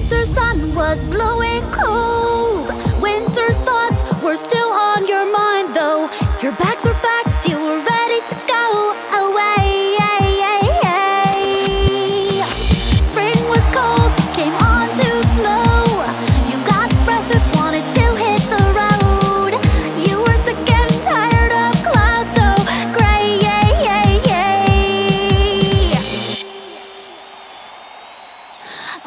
winter's sun was blowing cold. Winter's thoughts were still on your mind, though. Your bags were packed, you were ready to go away. Spring was cold, came on too slow. You got restless, wanted to hit the road. You were sick and tired of clouds so gray.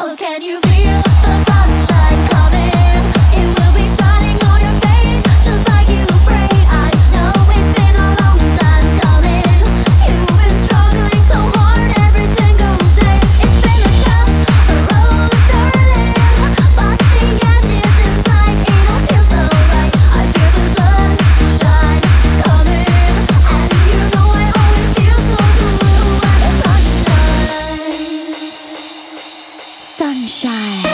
Oh, can you feel the sunshine coming? It will be shining on your face, just like you prayed. I know it's been a long time coming. You've been struggling so hard every single day. It's been a tough road, darling, but the end is in sight. It all feels so right. I feel the sunshine coming, and you know I always feel so blue when the sun shines. Sunshine.